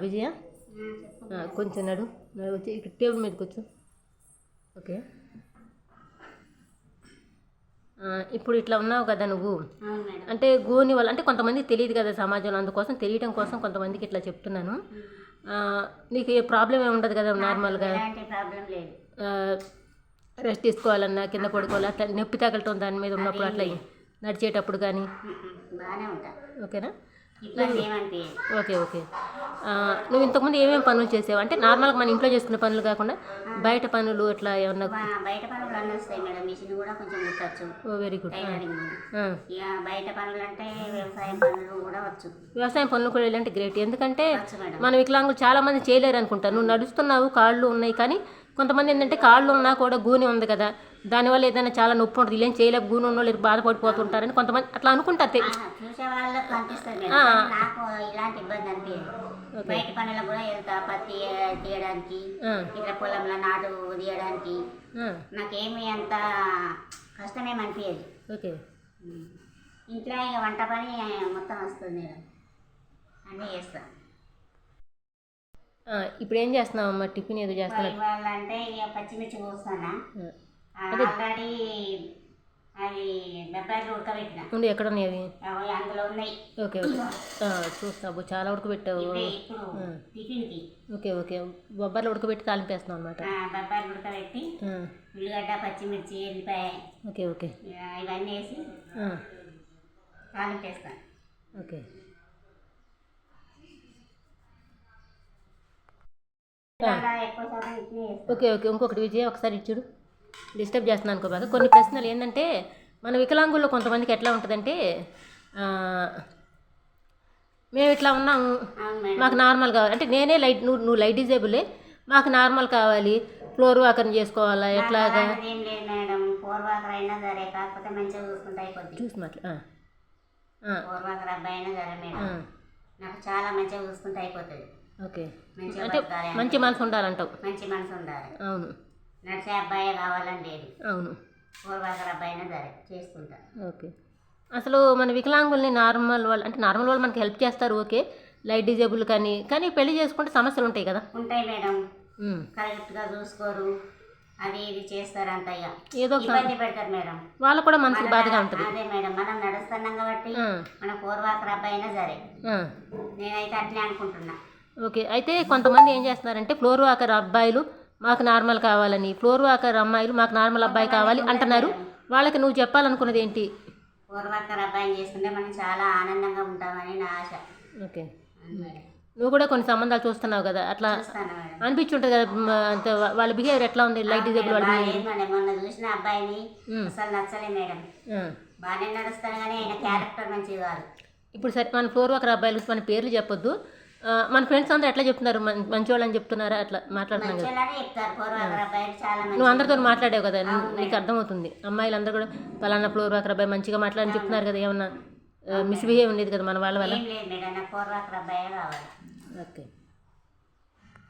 విజయ కొంచెం వచ్చి ఇక్కడ టేబుల్ మీదకి వచ్చు. ఓకే, ఇప్పుడు ఇట్లా ఉన్నావు కదా నువ్వు, అంటే గోని వల్ల అంటే కొంతమందికి తెలియదు కదా సమాజంలో, అందుకోసం తెలియడం కోసం కొంతమందికి ఇట్లా చెప్తున్నాను. నీకు ఏ ప్రాబ్లం ఏమి ఉండదు కదా నార్మల్గా? రెస్ట్ తీసుకోవాలన్నా కింద పడుకోవాలి అట్లా నొప్పి తగలటం దాని మీద ఉన్నప్పుడు అట్లా నడిచేటప్పుడు కానీ ఓకేనా? Okay okay. నువ్వు ఇంతకుముందు ఏమేమి పనులు చేసావు? అంటే నార్మల్గా మన ఇంట్లో చేసుకునే పనులు కాకుండా బయట పనులు ఇట్లా ఏమన్నా? బయట పనులు అన్నీ వస్తాయి మేడం, మిషన్ కూడా కొంచెం కుట్టచ్చు. ఓ వెరీ గుడ్. బయట పనులు అంటే వ్యవసాయం పనులు కూడా వచ్చు. వ్యవసాయం పనులు కూడా వెళ్ళంటే గ్రేట్, ఎందుకంటే మన వికలాంగులు చాలా మంది చేయలేరు అనుకుంటారు. నువ్వు నడుస్తున్నావు, కాళ్ళు ఉన్నాయి, కానీ కొంతమంది ఏంటంటే కాళ్ళు ఉన్నా కూడా గూని ఉంది కదా, దానివల్ల ఏదైనా చాలా నొప్పి ఉంటుంది, ఇలా చేయలేక గూని ఉన్న వాళ్ళు బాధపడిపోతుంటారని కొంతమంది అట్లా అనుకుంటారు. చూసే వాళ్ళకి అనిపిస్తుంది, నాకు ఇలాంటి ఇబ్బంది అనిపించదు. బయట పనులకు కూడా వెళ్తా, పత్తి తీయడానికి, ఇట్లా పొలంలో నాటు తీయడానికి నాకేమి అంత కష్టమేమి అనిపించదు. ఓకే, ఇంట్లో ఇక వంట పని మొత్తం వస్తుంది మేడం, అన్నీ చేస్తాను. ఇప్పుడు ఏం చేస్తున్నావు అమ్మ? టిఫిన్ ఏదో చేస్తున్నా? ఇవాళ అంటే ఇక పచ్చిమిర్చి కోస్తానా, ఆల్రెడీ అది బొబ్బాయిలు ఉడకబెట్టిన. ఉండి ఎక్కడ ఉన్నాయి అవి? అందులో ఉన్నాయి. ఓకే ఓకే, చూస్తావు చాలా ఉడకబెట్టావు ఇప్పుడు టిఫిన్కి. ఓకే ఓకే, బొబ్బాయిలు ఉడకబెట్టి తాలింపేస్తున్నావు అనమాట. బొబ్బాయిలు ఉడకబెట్టి ఉల్లిగడ్డ, పచ్చిమిర్చి, ఎల్లిపాయ, ఓకే ఓకే, ఇవన్నీ వేసి తాలింపేస్తాను. Okay okay okay. ఇంకొకటి విజయ, ఒకసారి ఇచ్చుడు, డిస్టర్బ్ చేస్తున్నాను అనుకో బాగా. కొన్ని ప్రశ్నలు ఏంటంటే మన వికలాంగుల్లో కొంతమందికి ఎట్లా ఉంటుందంటే, మేము ఇట్లా ఉన్నాము, మాకు నార్మల్ కావాలి అంటే, నేనే లైట్, నువ్వు లైట్ డిజేబులే, మాకు నార్మల్ కావాలి, ఫ్లోర్ వాకర్ చేసుకోవాలా ఎట్లాగా? చూసి మాట్లా నాకు చాలా మంచిగా చూసుకుంటే అయిపోతుంది. ఓకే, అంటే మంచి మనసు ఉండాలంటావు? మంచి మనసు ఉండాలి. అవును, నడిచే అబ్బాయి కావాలని లేదు. అవును, పూర్వాకర్ అబ్బాయినా సరే చేసుకుంటా. ఓకే. అసలు మన వికలాంగుల్ని నార్మల్ వాళ్ళు అంటే నార్మల్ వాళ్ళు మనకి హెల్ప్ చేస్తారు, ఓకే, లైట్ డిజేబుల్ కానీ పెళ్లి చేసుకుంటే సమస్యలు ఉంటాయి కదా? ఉంటాయి మేడం, కరెక్ట్గా చూసుకోరు, అది ఇది చేస్తారు, అంత ఏదో ఇబ్బంది పెడతారు మేడం. వాళ్ళకు కూడా మనసుకు బాధగా ఉంటుంది. అదే మేడం, మనం నడుస్తున్నాం కాబట్టి మన పూర్వాకర్ అబ్బాయి అయినా సరే, నేనైతే అట్లే అనుకుంటున్నా. ఓకే, అయితే కొంతమంది ఏం చేస్తున్నారంటే ఫ్లోర్ వాకర్ అబ్బాయిలు మాకు నార్మల్ కావాలని, ఫ్లోర్ వాకర్ అమ్మాయిలు మాకు నార్మల్ అబ్బాయి కావాలి అంటున్నారు. వాళ్ళకి నువ్వు చెప్పాలనుకున్నది ఏంటి? పూర్వాకర్ అబ్బాయిని చేసుకుంటే మనం చాలా ఆనందంగా ఉంటామని నా ఆశ. ఓకే, నువ్వు కూడా కొన్ని సంబంధాలు చూస్తున్నావు కదా, అట్లా అనిపించుంటుంది కదా, అంత వాళ్ళ బిహేవియర్ ఎట్లా ఉంది? లైట్ డిజేబుల్ వాళ్ళ మొన్న చూసిన అబ్బాయిని అసలు నచ్చలే మేడం, బాగానే నడుస్తాను కానీ ఆయన క్యారెక్టర్ మంచిది కాదు. ఇప్పుడు సరే, మన ఫ్లోర్ వాకర్ అబ్బాయిలు మన పేర్లు చెప్పొద్దు, మన ఫ్రెండ్స్ అందరూ ఎట్లా చెప్తున్నారు? మంచివాళ్ళు అని చెప్తున్నారా? అట్లా మాట్లాడుతున్నాను కదా, నువ్వు అందరితో మాట్లాడావు కదా, నీకు అర్థమవుతుంది. అమ్మాయిలు అందరూ కూడా పలానా ఫ్లోర్ వాకర్ అబ్బాయి మంచిగా మాట్లాడని చెప్తున్నారు కదా, ఏమన్నా మిస్బిహేవ్ ఉండేది కదా మన వాళ్ళ వల్ల? ఓకే.